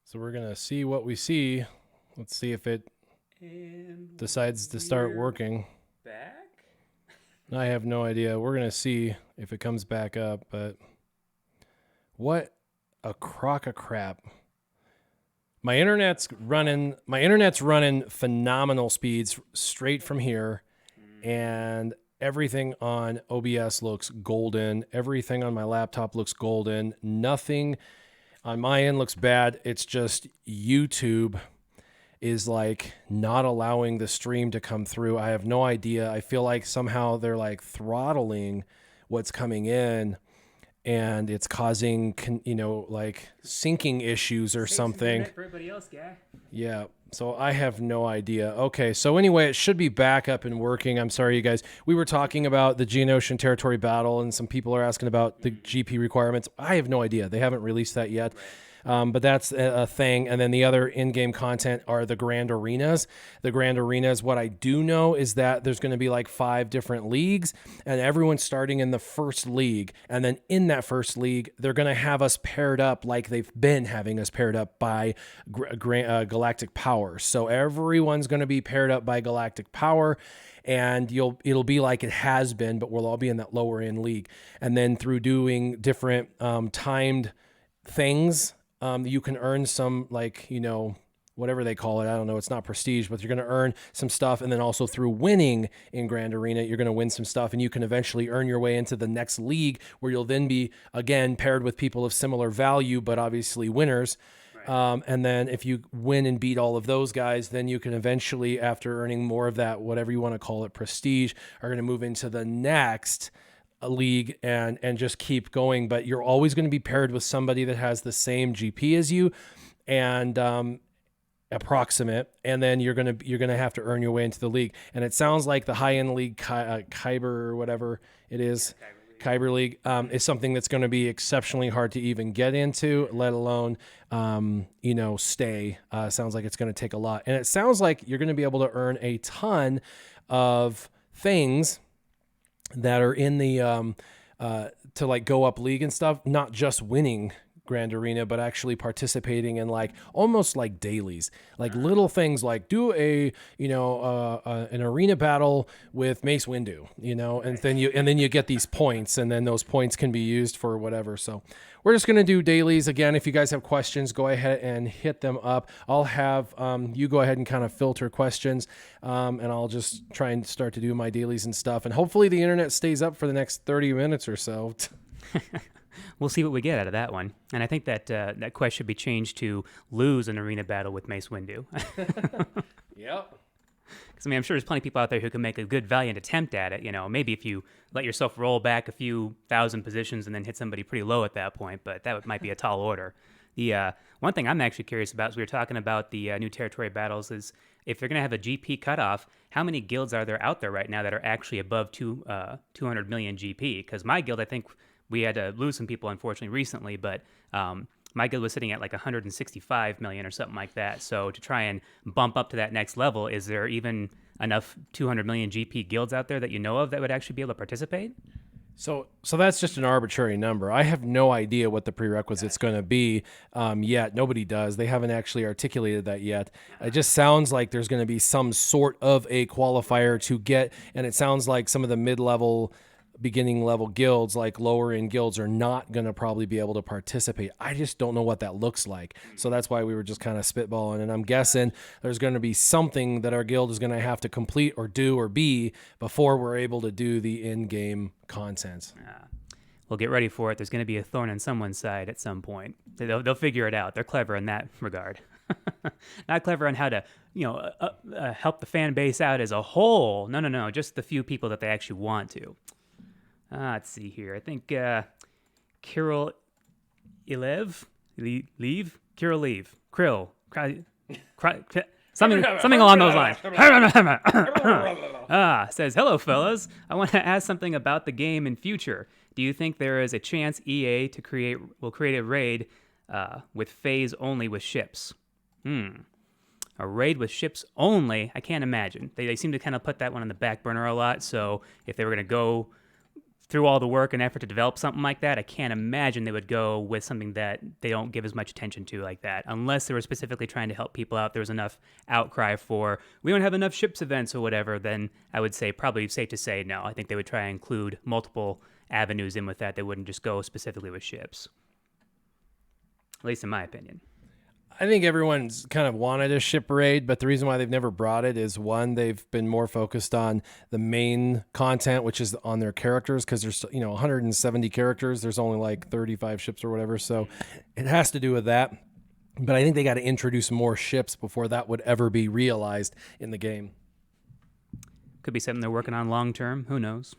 So we're going to see what we see. Let's see if it decides to start working. Back? I have no idea. We're going to see if it comes back up, but what a crock of crap. My internet's running phenomenal speeds straight from here, and everything on OBS looks golden. Everything on my laptop looks golden. Nothing on my end looks bad. It's just YouTube is like not allowing the stream to come through. I have no idea. I feel like somehow they're like throttling what's coming in, and it's causing, like syncing issues or something. For everybody else, guy. Yeah. So I have no idea. Okay. So anyway, it should be back up and working. I'm sorry, you guys. We were talking about the Geonosian territory battle, and some people are asking about the GP requirements. I have no idea. They haven't released that yet. But that's a thing. And then the other in-game content are the grand arenas. The grand arenas, what I do know is that there's going to be like 5 different leagues, and everyone's starting in the first league. And then in that first league, they're going to have us paired up like they've been having us paired up by galactic power. So everyone's going to be paired up by galactic power, and it'll be like it has been, but we'll all be in that lower end league. And then through doing different timed things, you can earn some, like, whatever they call it. I don't know. It's not prestige, but you're going to earn some stuff. And then also through winning in Grand Arena, you're going to win some stuff, and you can eventually earn your way into the next league, where you'll then be, again, paired with people of similar value, but obviously winners. And then if you win and beat all of those guys, then you can eventually, after earning more of that, whatever you want to call it, prestige, are going to move into the next league and just keep going. But you're always going to be paired with somebody that has the same GP as you, and approximate, and then you're gonna have to earn your way into the league. And it sounds like the high-end league, Kyber or whatever it is, Kyber League, is something that's going to be exceptionally hard to even get into, let alone stay. Sounds like it's going to take a lot, and it sounds like you're going to be able to earn a ton of things that are in the to like go up league and stuff, not just winning Grand Arena, but actually participating in like almost like dailies, like little things like do an arena battle with Mace Windu, and then you get these points, and then those points can be used for whatever. So we're just going to do dailies. Again, if you guys have questions, go ahead and hit them up. I'll have you go ahead and kind of filter questions, and I'll just try and start to do my dailies and stuff. And hopefully the internet stays up for the next 30 minutes or so. We'll see what we get out of that one. And I think that that quest should be changed to lose an arena battle with Mace Windu. Yep. Because, I'm sure there's plenty of people out there who can make a good, valiant attempt at it. Maybe if you let yourself roll back a few thousand positions and then hit somebody pretty low at that point, but that might be a tall order. The one thing I'm actually curious about, as we were talking about the new territory battles, is if they're going to have a GP cutoff, how many guilds are there out there right now that are actually above 200 million GP? Because my guild, I think we had to lose some people, unfortunately, recently, but my guild was sitting at like 165 million or something like that. So to try and bump up to that next level, is there even enough 200 million GP guilds out there that you know of that would actually be able to participate? So that's just an arbitrary number. I have no idea what the prerequisite's going to be yet. Nobody does. They haven't actually articulated that yet. It just sounds like there's going to be some sort of a qualifier to get, and it sounds like some of the mid-level, beginning level guilds, like lower end guilds, are not going to probably be able to participate. I just don't know what that looks like. So that's why we were just kind of spitballing, and I'm guessing there's going to be something that our guild is going to have to complete or do or be before we're able to do the in-game content. Well, get ready for it. There's going to be a thorn in someone's side at some point. They'll figure it out. They're clever in that regard. Not clever on how to, help the fan base out as a whole. No. Just the few people that they actually want to. Let's see here. I think Kirill Ilev, Kirill Leave, Krill, something along those lines. Says, hello, fellas. I want to ask something about the game in future. Do you think there is a chance EA will create a raid with phase only with ships? A raid with ships only? I can't imagine. They seem to kind of put that one on the back burner a lot. So if they were going to go through all the work and effort to develop something like that, I can't imagine they would go with something that they don't give as much attention to like that, unless they were specifically trying to help people out. There was enough outcry for, we don't have enough ships events or whatever, then I would say probably safe to say no. I think they would try and include multiple avenues in with that. They wouldn't just go specifically with ships. At least in my opinion. I think everyone's kind of wanted a ship raid, but the reason why they've never brought it is, one, they've been more focused on the main content, which is on their characters, because there's 170 characters. There's only like 35 ships or whatever, so it has to do with that. But I think they got to introduce more ships before that would ever be realized in the game. Could be something they're working on long term. Who knows?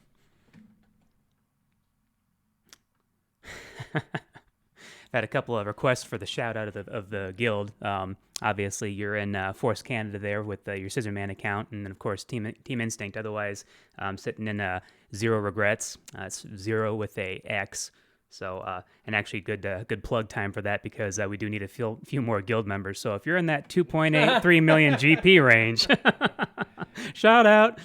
Had a couple of requests for the shout out of the guild. Obviously, you're in Force Canada there with your Scissorman account, and then of course Team Instinct. Otherwise, sitting in Zero Regrets. It's Zero with a X. So, and actually good plug time for that, because we do need a few more guild members. So if you're in that 2.83 million GP range, shout out.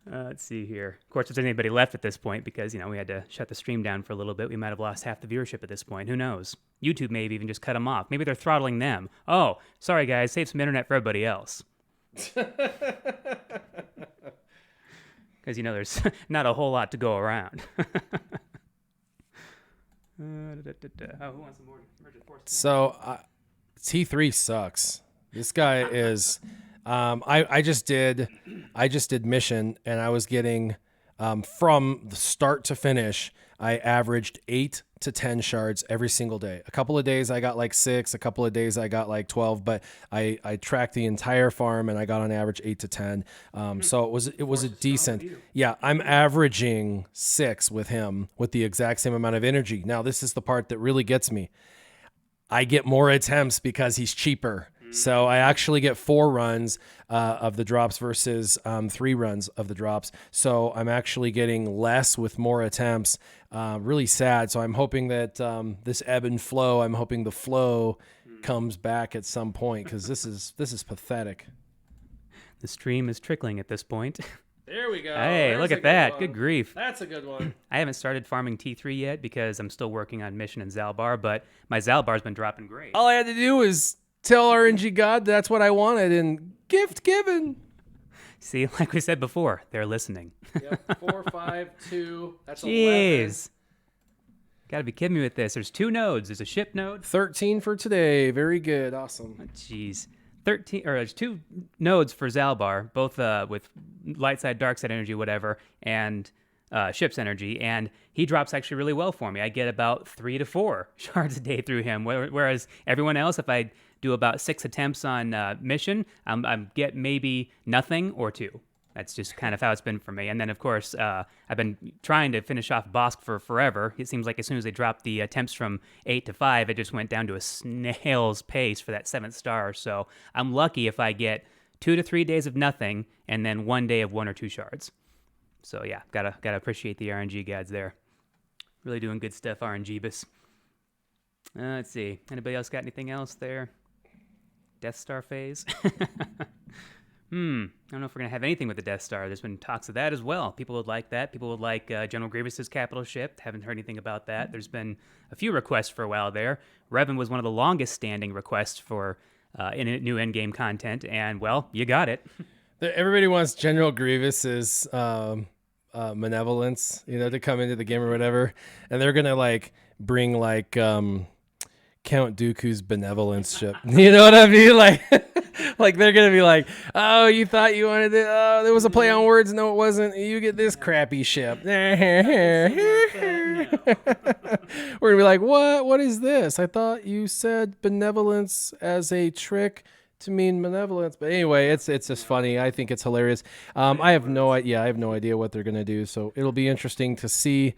Let's see here. Of course, if there's anybody left at this point, because, we had to shut the stream down for a little bit, we might have lost half the viewership at this point. Who knows? YouTube maybe even just cut them off. Maybe they're throttling them. Oh, sorry, guys. Save some internet for everybody else. Because, there's not a whole lot to go around. Oh, who wants some more? So, T3 sucks. This guy is... I just did mission, and I was getting, from the start to finish, I averaged 8 to 10 shards every single day. A couple of days I got like 6, a couple of days I got like 12, but I tracked the entire farm and I got on average 8 to 10. So it was a decent, yeah, I'm averaging 6 with him with the exact same amount of energy. Now, this is the part that really gets me. I get more attempts because he's cheaper. So I actually get 4 runs of the drops versus 3 runs of the drops. So I'm actually getting less with more attempts. Really sad. So I'm hoping that this ebb and flow, I'm hoping the flow comes back at some point, because this is pathetic. The stream is trickling at this point. There we go. Hey, There's look at a that. one. Good grief. That's a good one. I haven't started farming T3 yet because I'm still working on Mission and Zalbar, but my Zalbar's been dropping great. All I had to do was tell RNG God that's what I wanted, and gift given. See, like we said before, they're listening. Yep, 4, 5, 2. That's Jeez. Got to be kidding me with this. There's 2 nodes. There's a ship node. 13 for today. Very good. Awesome. Jeez. 13, or there's 2 nodes for Zalbar, both with light side, dark side energy, whatever, and ship's energy, and he drops actually really well for me. I get about 3 to 4 shards a day through him, whereas everyone else, if I do about 6 attempts on mission, I get maybe nothing or 2. That's just kind of how it's been for me. And then, of course, I've been trying to finish off Bosk for forever. It seems like as soon as they dropped the attempts from 8 to 5, it just went down to a snail's pace for that 7th star. So I'm lucky if I get 2 to 3 days of nothing and then 1 day of 1 or 2 shards. So yeah, gotta appreciate the RNG gods there. Really doing good stuff, RNG-bus. Let's see. Anybody else got anything else there? Death Star phase? I don't know if we're going to have anything with the Death Star. There's been talks of that as well. People would like that. People would like General Grievous's capital ship. Haven't heard anything about that. There's been a few requests for a while there. Revan was one of the longest standing requests for new endgame content, and, well, you got it. Everybody wants General Grievous's malevolence, to come into the game or whatever. And they're going to, bring, Count Dooku's benevolence ship. You know what I mean? Like they're gonna be like, oh, you thought you wanted it? Oh, there was a play on words. No, it wasn't. You get this crappy ship. We're gonna be like, what is this? I thought you said benevolence as a trick to mean malevolence. But anyway, it's just funny. I think it's hilarious. I have no idea what they're gonna do. So it'll be interesting to see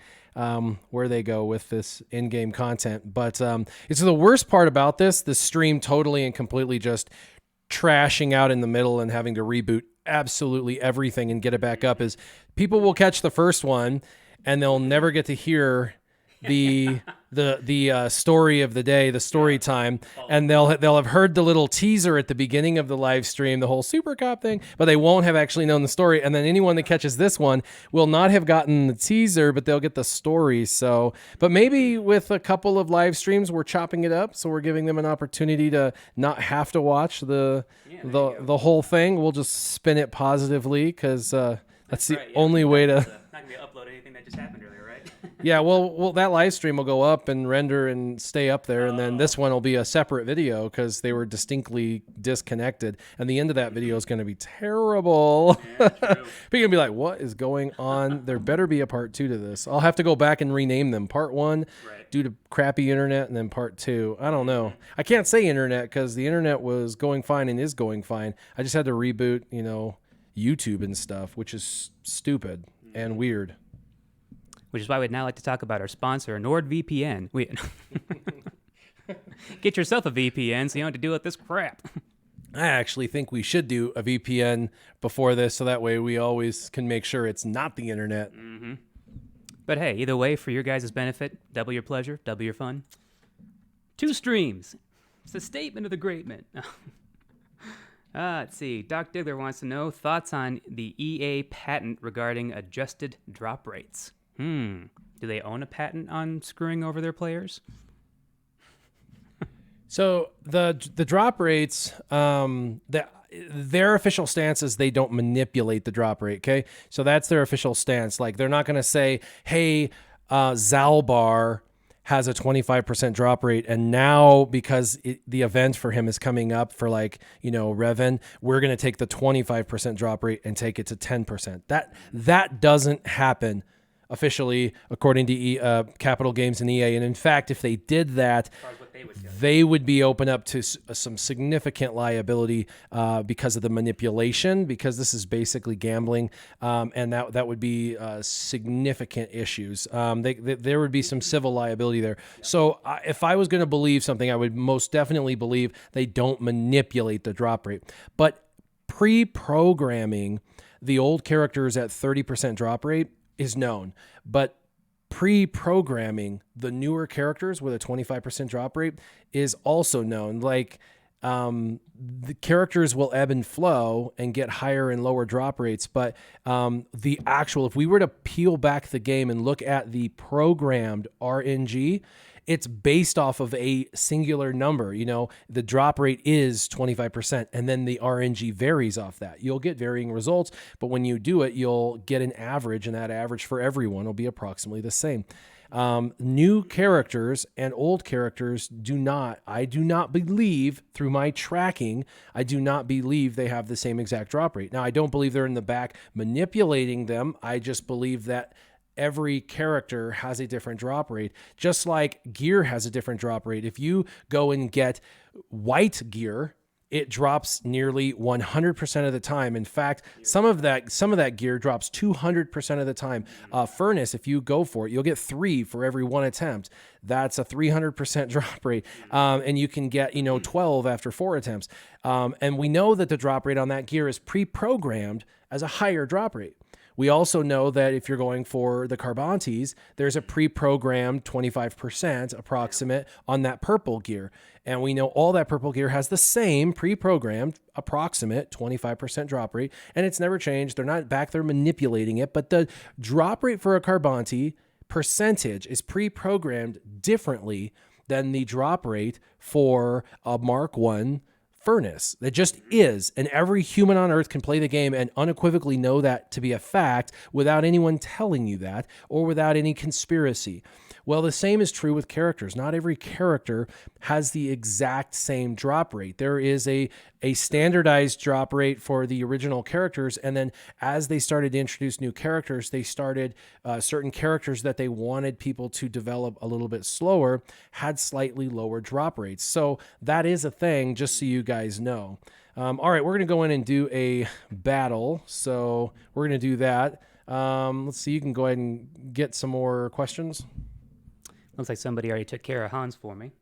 where they go with this in-game content. But it's the worst part about this stream totally and completely just trashing out in the middle and having to reboot absolutely everything and get it back up is people will catch the first one and they'll never get to hear the story of the day, the story time, and they'll have heard the little teaser at the beginning of the live stream, the whole Super Cop thing, but they won't have actually known the story. And then anyone that catches this one will not have gotten the teaser, but they'll get the story. So, but maybe with a couple of live streams, we're chopping it up, so we're giving them an opportunity to not have to watch the whole thing. We'll just spin it positively because that's the only way to. Not gonna be able to upload anything that just happened earlier, right? Yeah, well, that live stream will go up and render and stay up there, and then this one will be a separate video because they were distinctly disconnected, and the end of that video is going to be terrible. Yeah, People are going to be like, what is going on? There better be a part 2 to this. I'll have to go back and rename them. Part 1 due to crappy internet, and then part 2. I don't know. I can't say internet because the internet was going fine and is going fine. I just had to reboot, YouTube and stuff, which is stupid and weird. Which is why we'd now like to talk about our sponsor, NordVPN. Get yourself a VPN so you don't have to deal with this crap. I actually think we should do a VPN before this, so that way we always can make sure it's not the internet. Mm-hmm. But hey, either way, for your guys' benefit, double your pleasure, double your fun. 2 streams. It's a statement of the great man. Let's see. Doc Diggler wants to know thoughts on the EA patent regarding adjusted drop rates. Do they own a patent on screwing over their players? So the drop rates, their official stance is they don't manipulate the drop rate. Okay, so that's their official stance. Like they're not going to say, "Hey, Zalbar has a 25% drop rate, and now because the event for him is coming up for Revan, we're going to take the 25% drop rate and take it to 10%." That doesn't happen officially, according to Capital Games and EA. And in fact, if they did that, they would be open up to some significant liability because of the manipulation, because this is basically gambling, and that would be significant issues. There would be some civil liability there. So if I was going to believe something, I would most definitely believe they don't manipulate the drop rate. But pre-programming the old characters at 30% drop rate is known, but pre-programming the newer characters with a 25% drop rate is also known. Like the characters will ebb and flow and get higher and lower drop rates, but if we were to peel back the game and look at the programmed RNG, it's based off of a singular number. The drop rate is 25%, and then the RNG varies off that. You'll get varying results, but when you do it, you'll get an average, and that average for everyone will be approximately the same. New characters and old characters I do not believe, through my tracking, I do not believe they have the same exact drop rate. Now, I don't believe they're in the back manipulating them. I just believe that every character has a different drop rate, just like gear has a different drop rate. If you go and get white gear, it drops nearly 100% of the time. In fact, some of that gear drops 200% of the time. Furnace, if you go for it, you'll get 3 for every 1 attempt. That's a 300% drop rate. And you can get, 12 after 4 attempts. And we know that the drop rate on that gear is pre-programmed as a higher drop rate. We also know that if you're going for the Carbantes, there's a pre-programmed 25% approximate on that purple gear. And we know all that purple gear has the same pre-programmed approximate 25% drop rate, and it's never changed. They're not back there manipulating it, but the drop rate for a Carbante percentage is pre-programmed differently than the drop rate for a Mark I furnace. That just is. And every human on earth can play the game and unequivocally know that to be a fact without anyone telling you that or without any conspiracy. Well, the same is true with characters. Not every character has the exact same drop rate. There is a standardized drop rate for the original characters, and then as they started to introduce new characters, they started certain characters that they wanted people to develop a little bit slower had slightly lower drop rates. So that is a thing, just so you guys know. All right, we're going to go in and do a battle. So we're going to do that. Let's see, you can go ahead and get some more questions. Looks like somebody already took care of Hans for me.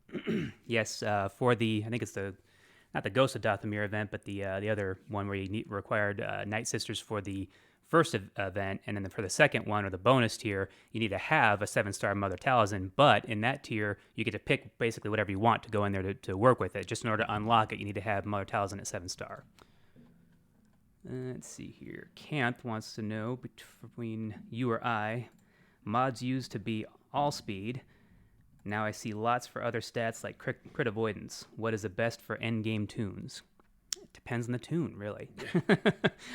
Yes, for I think it's not the Ghost of Dathomir event, but the other one where you required Night Sisters for the first event, and then for the second one or the bonus tier, you need to have a 7-star Mother Taliesin. But in that tier, you get to pick basically whatever you want to go in there to work with it. Just in order to unlock it, you need to have Mother Taliesin at 7-star. Let's see here. Canth wants to know between you or I, mods used to be all speed. Now I see lots for other stats like crit avoidance. What is the best for endgame tunes? It depends on the tune, really.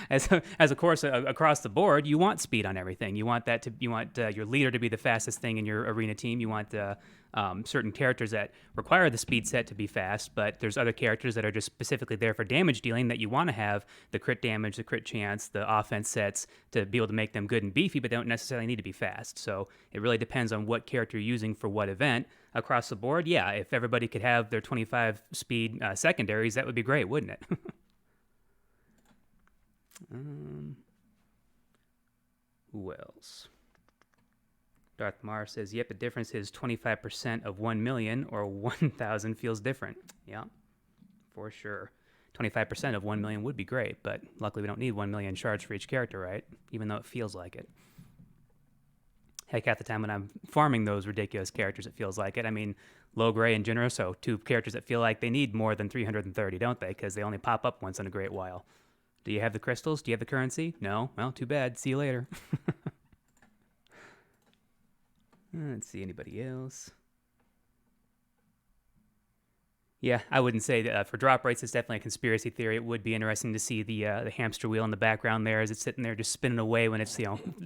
as of course, across the board, you want speed on everything. You want your leader to be the fastest thing in your arena team. You want certain characters that require the speed set to be fast, but there's other characters that are just specifically there for damage dealing that you want to have the crit damage, the crit chance, the offense sets to be able to make them good and beefy, but they don't necessarily need to be fast. So it really depends on what character you're using for what event. Across the board, yeah, if everybody could have their 25 speed secondaries, that would be great, wouldn't it? Who else? Darth Mar says, yep, the difference is 25% of 1 million or 1,000 feels different. Yeah, for sure. 25% of 1 million would be great, but luckily we don't need 1 million shards for each character, right? Even though it feels like it. Heck, half the time when I'm farming those ridiculous characters, it feels like it. I mean, Low Gray and Jinra, so two characters that feel like they need more than 330, don't they? Because they only pop up once in a great while. Do you have the crystals? Do you have the currency? No? Well, too bad. See you later. Let's see, anybody else? Yeah, I wouldn't say that for drop rates, it's definitely a conspiracy theory. It would be interesting to see the hamster wheel in the background there as it's sitting there just spinning away when it's,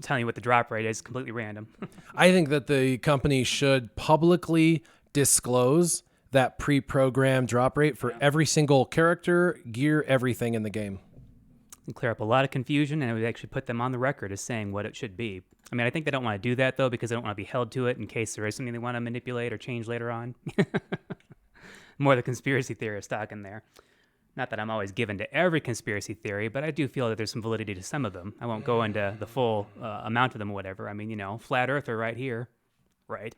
telling you what the drop rate is, completely random. I think that the company should publicly disclose that pre-programmed drop rate for every single character, gear, everything in the game. And clear up a lot of confusion, and it would actually put them on the record as saying what it should be. I mean, I think they don't want to do that, though, because they don't want to be held to it in case there is something they want to manipulate or change later on. More the conspiracy theorist talking there. Not that I'm always given to every conspiracy theory, but I do feel that there's some validity to some of them. I won't go into the full amount of them or whatever. I mean, flat earther right here. Right.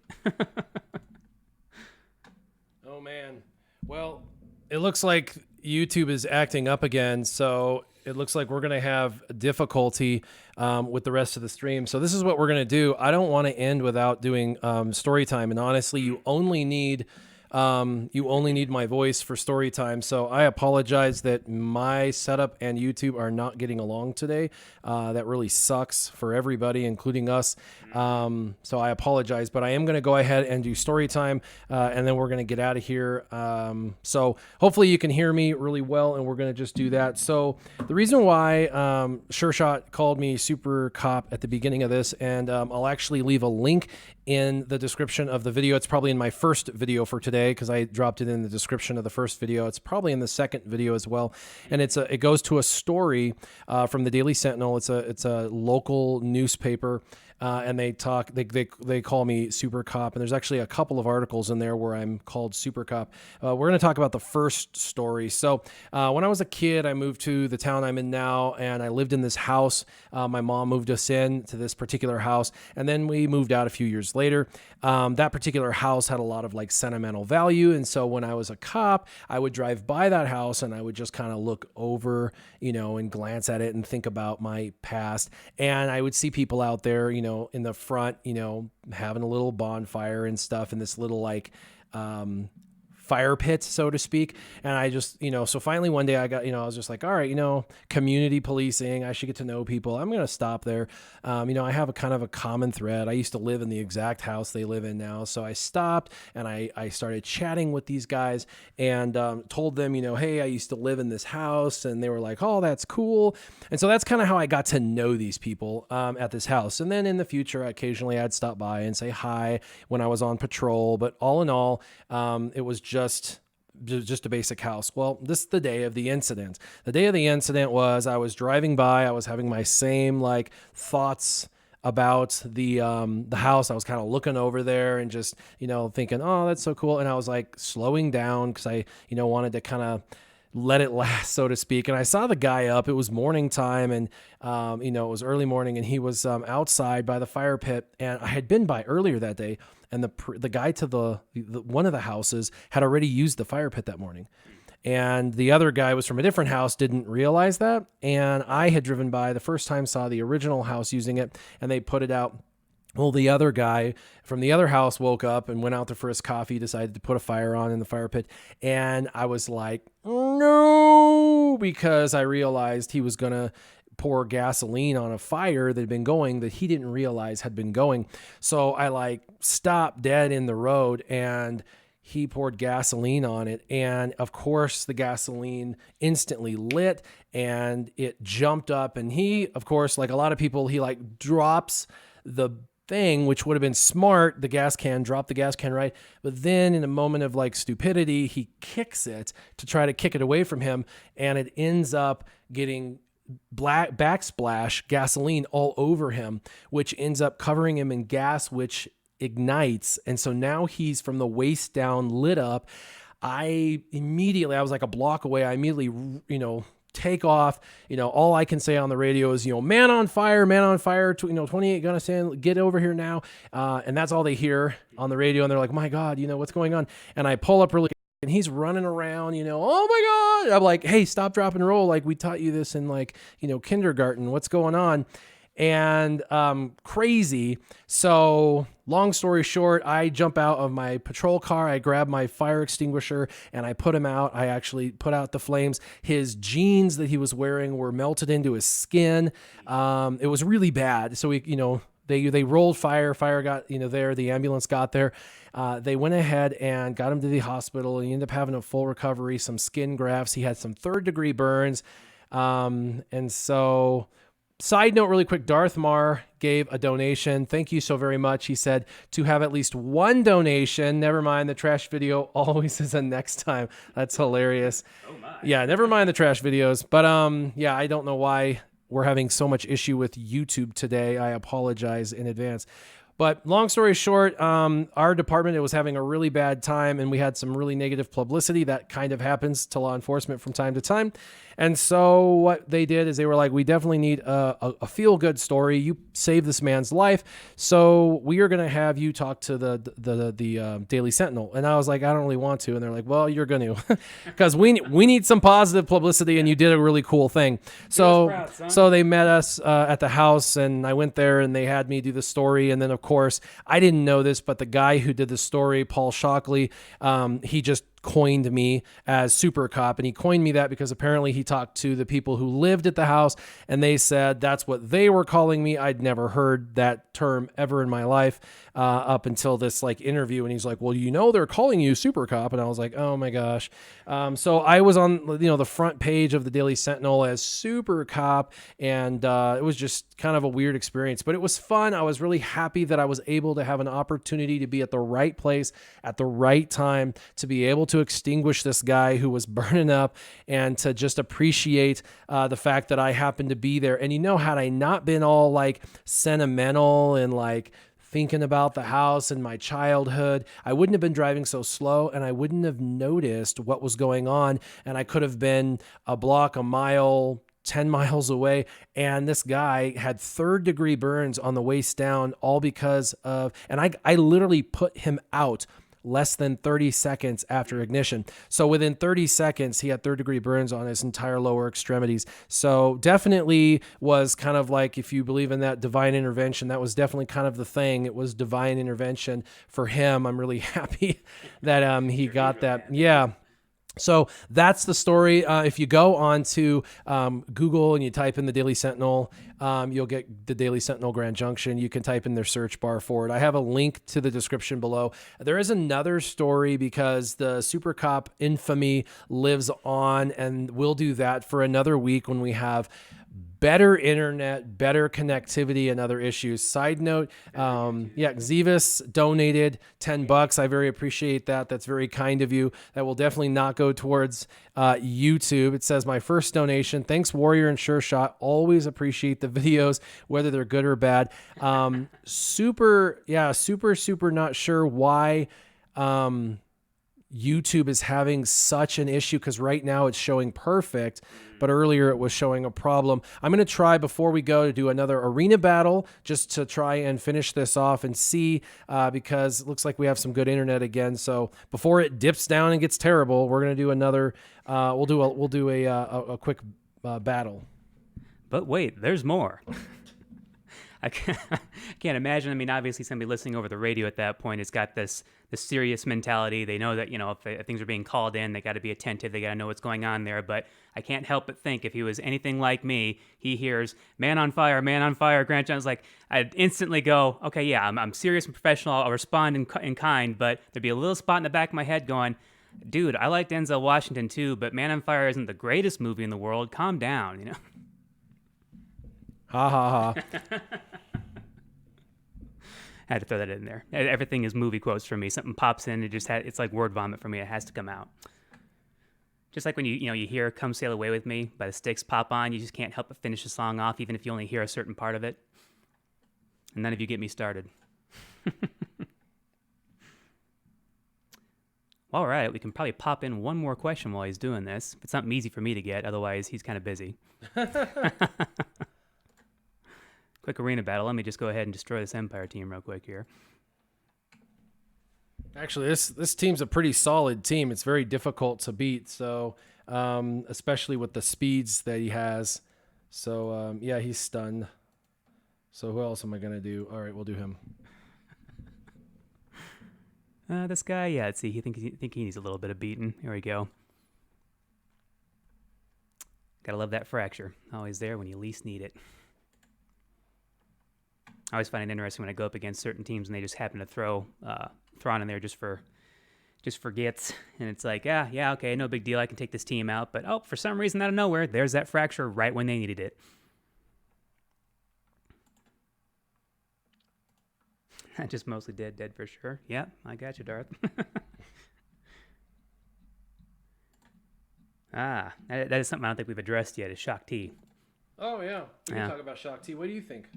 Oh, man. Well, it looks like YouTube is acting up again, so it looks like we're going to have difficulty with the rest of the stream. So this is what we're going to do. I don't want to end without doing story time, and honestly, you only need my voice for story time. So I apologize that my setup and YouTube are not getting along today. That really sucks for everybody, including us. So I apologize, but I am going to go ahead and do story time, and then we're going to get out of here. So hopefully you can hear me really well, and we're going to just do that. So the reason why SureShot called me Super Cop at the beginning of this, and I'll actually leave a link in the description of the video. It's probably in my first video for today because I dropped it in the description of the first video. It's probably in the second video as well, and it goes to a story from the Daily Sentinel. It's a local newspaper. And they call me Super Cop, and there's actually a couple of articles in there where I'm called Super Cop. We're going to talk about the first story. So when I was a kid, I moved to the town I'm in now, and I lived in this house. My mom moved us in to this particular house, and then we moved out a few years later. That particular house had a lot of like sentimental value, and so when I was a cop, I would drive by that house and I would just kind of look over, and glance at it and think about my past, and I would see people out there, in the front, having a little bonfire and stuff in this little like fire pit, so to speak. And I just, so finally one day I got, I was just like, all right, community policing, I should get to know people. I'm going to stop there. I have a kind of a common thread. I used to live in the exact house they live in now. So I stopped and I started chatting with these guys and told them, hey, I used to live in this house. And they were like, oh, that's cool. And so that's kind of how I got to know these people at this house. And then in the future, occasionally I'd stop by and say hi when I was on patrol. But all in all, it was just a basic house. Well, this is the day of the incident. The day of the incident was I was driving by. I was having my same like thoughts about the house. I was kind of looking over there and just, thinking, oh, that's so cool. And I was like slowing down because I, wanted to kind of let it last, so to speak. And I saw the guy up. It was morning time, and it was early morning, and he was outside by the fire pit. And I had been by earlier that day, and the guy to the one of the houses had already used the fire pit that morning. And the other guy was from a different house, didn't realize that. And I had driven by the first time, saw the original house using it, and they put it out. Well, the other guy from the other house woke up and went out there for his coffee, decided to put a fire on in the fire pit. And I was like, no, because I realized he was going to pour gasoline on a fire that had been going that he didn't realize had been going. So I like stopped dead in the road, and he poured gasoline on it. And of course the gasoline instantly lit and it jumped up. And he, of course, like a lot of people, he like drops the thing, which would have been smart, the gas can, drop the gas can, right? But then in a moment of like stupidity, he kicks it to try to kick it away from him, and it ends up getting black backsplash gasoline all over him, which ends up covering him in gas, which ignites. And so now he's from the waist down lit up. I was like a block away. I immediately, take off. All I can say on the radio is, man on fire, 28 gonna stand, get over here now. And that's all they hear on the radio. And they're like, my God, what's going on? And I pull up really, and he's running around, oh my God. I'm like, hey, stop, drop, and roll. Like we taught you this in kindergarten. What's going on? And crazy. So long story short, I jump out of my patrol car. I grab my fire extinguisher and I put him out. I actually put out the flames. His jeans that he was wearing were melted into his skin. It was really bad. So they rolled fire. Fire got, there. The ambulance got there. They went ahead and got him to the hospital. He ended up having a full recovery, some skin grafts. He had some 3rd-degree burns. And so... Side note really quick, Darth Mar gave a donation. Thank you so very much. He said to have at least one donation. Never mind, the trash video always is a next time. That's hilarious. Oh my. Yeah, never mind the trash videos. But I don't know why we're having so much issue with YouTube today. I apologize in advance. But long story short, our department, it was having a really bad time, and we had some really negative publicity. That kind of happens to law enforcement from time to time. And so what they did is they were like, we definitely need a feel-good story. You saved this man's life, so we are going to have you talk to the Daily Sentinel. And I was like, I don't really want to. And they're like, well, you're going to, because we need some positive publicity, and you did a really cool thing. So they met us at the house, and I went there, and they had me do the story. And then, of course, I didn't know this, but the guy who did the story, Paul Shockley, he just coined me as Super Cop, and he coined me that because apparently he talked to the people who lived at the house, and they said that's what they were calling me. I'd never heard that term ever in my life up until this interview, and he's like, well, they're calling you Super Cop, and I was like, oh my gosh. So I was on the front page of the Daily Sentinel as Super Cop, and it was just kind of a weird experience, but it was fun. I was really happy that I was able to have an opportunity to be at the right place at the right time, to be able to extinguish this guy who was burning up, and to just appreciate the fact that I happened to be there. And had I not been all sentimental and thinking about the house and my childhood, I wouldn't have been driving so slow, and I wouldn't have noticed what was going on. And I could have been a block, a mile, 10 miles away, and this guy had 3rd-degree burns on the waist down, all because of, and I literally put him out less than 30 seconds after ignition. So within 30 seconds, he had 3rd-degree burns on his entire lower extremities. So definitely was kind of if you believe in that divine intervention, that was definitely kind of the thing. It was divine intervention for him. I'm really happy that he got that. Yeah. So that's the story. If you go on to Google and you type in the Daily Sentinel, you'll get the Daily Sentinel Grand Junction. You can type in their search bar for it. I have a link to the description below. There is another story because the Super Cop infamy lives on, and we'll do that for another week when we have better internet, better connectivity, and other issues. Side note, Xevis donated $10. I very appreciate that. That's very kind of you. That will definitely not go towards YouTube. It says, my first donation. Thanks, Warrior and SureShot. Always appreciate the videos, whether they're good or bad. Super not sure why YouTube is having such an issue because right now it's showing perfect, but earlier it was showing a problem. I'm going to try before we go to do another arena battle just to try and finish this off and see because it looks like we have some good internet again. So before it dips down and gets terrible, we're going to do another. We'll do a quick battle. But wait, there's more. I can't imagine. I mean, obviously, somebody listening over the radio at that point has got this serious mentality. They know that, if things are being called in, they got to be attentive. They got to know what's going on there. But I can't help but think if he was anything like me, he hears man on fire, Grant John's like, I'd instantly go, okay, yeah, I'm serious and professional. I'll respond in kind. But there'd be a little spot in the back of my head going, dude, I like Denzel Washington too, but Man on Fire isn't the greatest movie in the world. Calm down, Ha ha ha. I had to throw that in there. Everything is movie quotes for me. Something pops in, it's like word vomit for me. It has to come out. Just like when you hear "Come Sail Away with Me" by the Styx pop on, you just can't help but finish the song off, even if you only hear a certain part of it. And none of you get me started. All right, we can probably pop in one more question while he's doing this. If it's something easy for me to get, otherwise he's kind of busy. Quick arena battle. Let me just go ahead and destroy this Empire team real quick here. Actually, this team's a pretty solid team. It's very difficult to beat, so especially with the speeds that he has. So, yeah, he's stunned. So who else am I going to do? All right, we'll do him. This guy, yeah, let's see. Think he needs a little bit of beating. Here we go. Gotta love that fracture. Always there when you least need it. I always find it interesting when I go up against certain teams and they just happen to throw Thrawn in there just for gets, and it's like, yeah, okay, no big deal. I can take this team out, but for some reason out of nowhere, there's that fracture right when they needed it. Just mostly dead for sure. Yeah, I got you, Darth. That is something I don't think we've addressed yet. Is Shaak Ti. Oh yeah, we can talk about Shaak Ti. What do you think?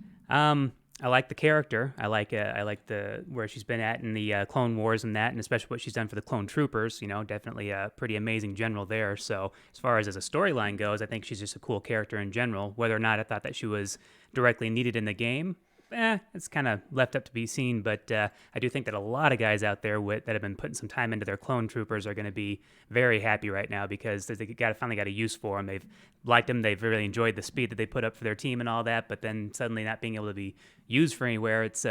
I like the character. I like the where she's been at in the Clone Wars and that, and especially what she's done for the Clone Troopers. Definitely a pretty amazing general there. So as far as a storyline goes, I think she's just a cool character in general. Whether or not I thought that she was directly needed in the game, it's kind of left up to be seen. But I do think that a lot of guys out there that have been putting some time into their Clone Troopers are going to be very happy right now because they finally got a use for them. They've liked them. They've really enjoyed the speed that they put up for their team and all that. But then suddenly not being able to be used for anywhere, it's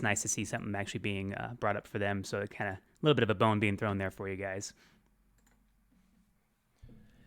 nice to see something actually being brought up for them. So it kind of a little bit of a bone being thrown there for you guys.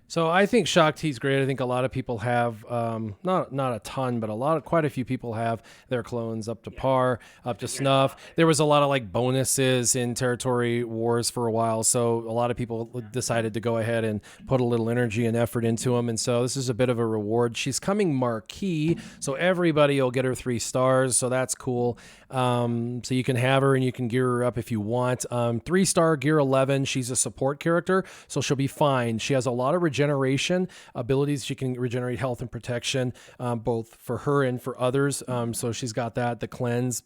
So I think Shaak Ti's great. I think a lot of people have, not a ton, but quite a few people have their clones up to par, up to snuff. There was a lot of like bonuses in Territory Wars for a while, so a lot of people decided to go ahead and put a little energy and effort into them, and so this is a bit of a reward. She's coming marquee, so everybody will get her 3 stars, so that's cool. So you can have her and you can gear her up if you want. 3-star gear 11. She's a support character, so she'll be fine. She has a lot of regeneration abilities. She can regenerate health and protection, both for her and for others. So she's got that, the cleanse,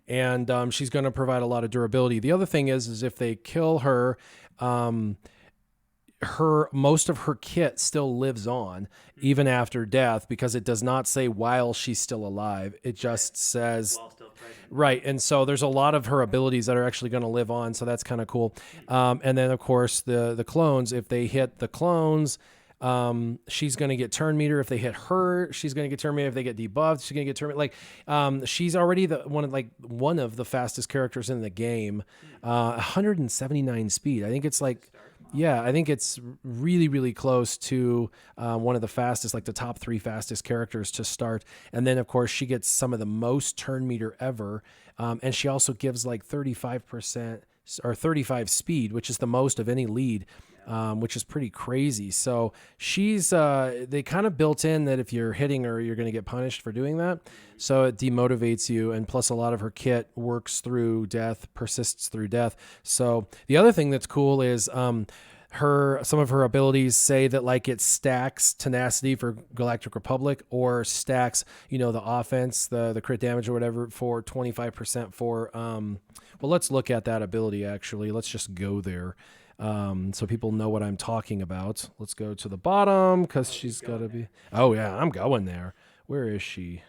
and she's going to provide a lot of durability. The other thing is if they kill her, most of her kit still lives on even after death, because it does not say while she's still alive. It just says right. And so there's a lot of her abilities that are actually going to live on. So that's kind of cool. And then of course the clones, if they hit the clones, she's going to get turn meter. If they hit her, she's going to get turn meter. If they get debuffed, she's going to get turn meter. She's already one of the fastest characters in the game. 179 speed. I think it's I think it's really, really close to one of the fastest, like the top 3 fastest characters to start. And then, of course, she gets some of the most turn meter ever. And she also gives 35% or 35 speed, which is the most of any lead, which is pretty crazy. So she's, they kind of built in that if you're hitting her, you're going to get punished for doing that. So it demotivates you. And plus a lot of her kit works through death, persists through death. So the other thing that's cool is, some of her abilities say that like it stacks tenacity for Galactic Republic or stacks, the offense, the crit damage or whatever for 25% for, well, let's look at that ability actually. Let's just go there. So people know what I'm talking about. Let's go to the bottom because she's got to be. Oh yeah, I'm going there. Where is she?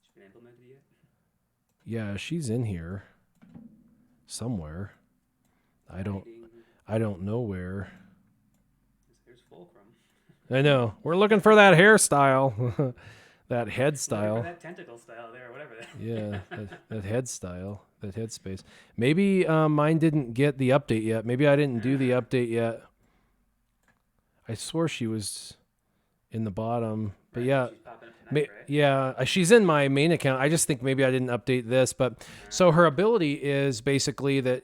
Has been implemented yet? Yeah, she's in here somewhere. I don't know where. There's Fulcrum. I know. We're looking for that hairstyle, that head style. That tentacle style there, or whatever. Yeah, that head style, that head space. Maybe mine didn't get the update yet. Maybe I didn't do the update yet. I swore she was in the bottom, but yeah. She's popping up tonight, right? Yeah, she's in my main account. I just think maybe I didn't update this, but so her ability is basically that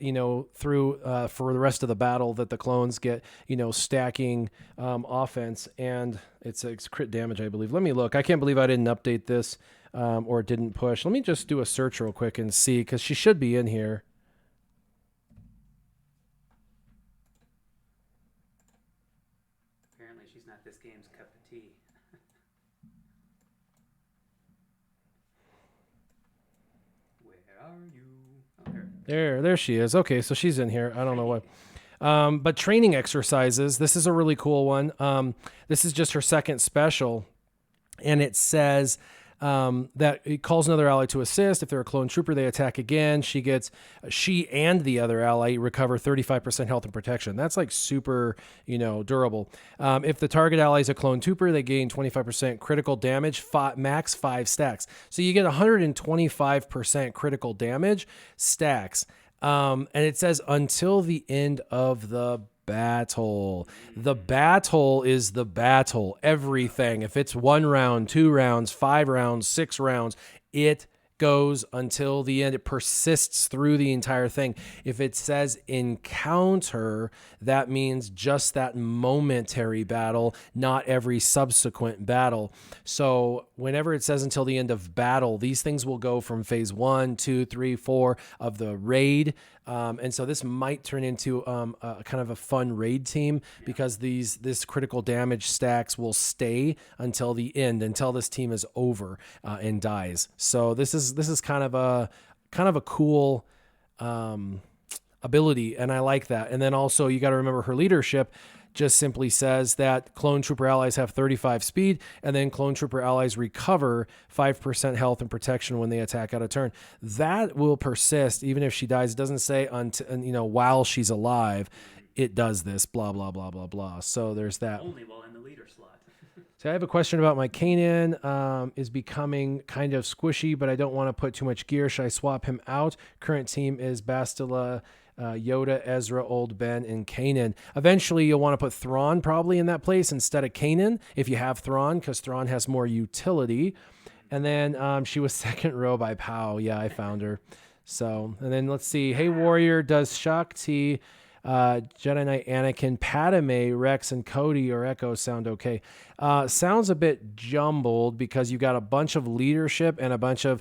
through for the rest of the battle that the clones get stacking offense, and it's crit damage, I believe. Let me look. I can't believe I didn't update this or didn't push. Let me just do a search real quick and see because she should be in here. Apparently, she's not this game's cup of tea. Where are you? Oh, There she is. Okay, so she's in here. I don't know what. But training exercises, this is a really cool one. This is just her second special, and it says that it calls another ally to assist. If they're a clone trooper, they attack again. She and the other ally recover 35% health and protection. That's like super, durable. If the target ally is a clone trooper, they gain 25% critical damage, max 5 stacks. So you get 125% critical damage stacks. And it says until the end of the battle. The battle is the battle. Everything. If it's 1 round, 2 rounds, 5 rounds, 6 rounds, it goes until the end. It persists through the entire thing. If it says encounter, that means just that momentary battle, not every subsequent battle. So whenever it says until the end of battle, these things will go from phase 1, 2, 3, 4 of the raid. And so this might turn into a kind of a fun raid team because this critical damage stacks will stay until the end, until this team is over and dies. So this is kind of a cool ability, and I like that. And then also you got to remember her leadership just simply says that clone trooper allies have 35 speed, and then clone trooper allies recover 5% health and protection when they attack out of turn. That will persist even if she dies. It doesn't say while she's alive, it does this, blah, blah, blah, blah, blah. So there's that. Only while in the leader slot. So I have a question about my Kanan. Is becoming kind of squishy, but I don't want to put too much gear. Should I swap him out? Current team is Bastila, Yoda, Ezra, Old Ben, and Kanan. Eventually, you'll want to put Thrawn probably in that place instead of Kanan if you have Thrawn, because Thrawn has more utility. And then she was second row by Pow. Yeah, I found her. So, and then let's see. Hey, Warrior, does Shaak Ti, Jedi Knight Anakin, Padme, Rex, and Cody or Echo sound okay? Sounds a bit jumbled because you got a bunch of leadership and a bunch of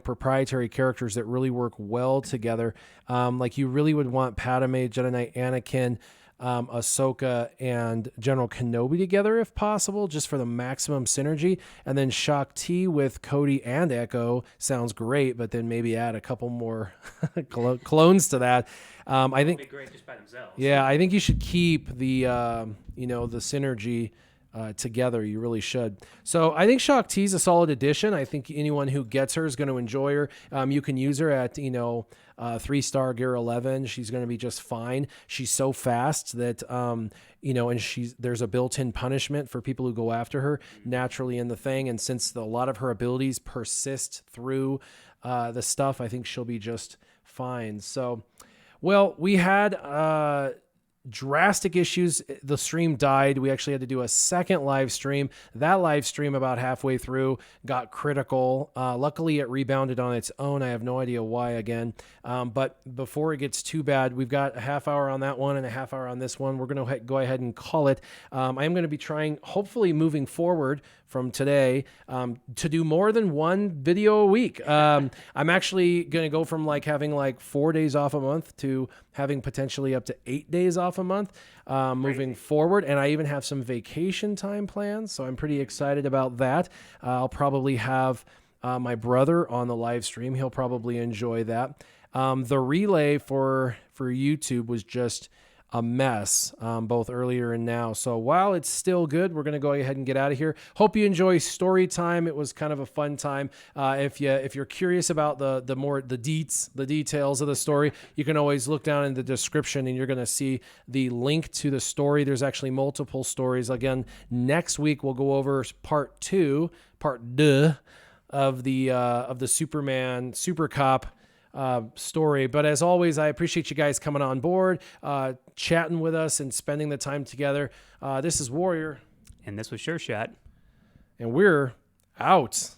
proprietary characters that really work well together. Like you really would want Padme, Jedi Knight Anakin, Ahsoka, and General Kenobi together if possible, just for the maximum synergy. And then Shaak Ti with Cody and Echo sounds great, but then maybe add a couple more clones to that. I think It'd be great just by themselves. Yeah, I think you should keep the the synergy together. You really should. So I think Shaak Ti is a solid addition. I think anyone who gets her is going to enjoy her. You can use her at 3-star gear 11. She's going to be just fine. She's so fast that and there's a built-in punishment for people who go after her naturally in the thing. And since a lot of her abilities persist through the stuff, I think she'll be just fine. So, well, we had drastic issues. The stream died. We actually had to do a second live stream. That live stream about halfway through got critical. Luckily it rebounded on its own. I have no idea why again. But before it gets too bad, we've got a half hour on that one and a half hour on this one. We're going to go ahead and call it. I am going to be trying, hopefully moving forward from today, to do more than one video a week. I'm actually going to go from having 4 days off a month to having potentially up to 8 days off off a month moving forward. And I even have some vacation time plans, so I'm pretty excited about that. I'll probably have my brother on the live stream. He'll probably enjoy that. The relay for YouTube was just a mess, both earlier and now. So while it's still good, we're going to go ahead and get out of here. Hope you enjoy story time. It was kind of a fun time. If you're curious about the details of the story, you can always look down in the description and you're going to see the link to the story. There's actually multiple stories. Again, next week we'll go over part 2 of the Superman Super Cop story. But as always, I appreciate you guys coming on board, chatting with us and spending the time together. This is Warrior. And this was SureShot. And we're out.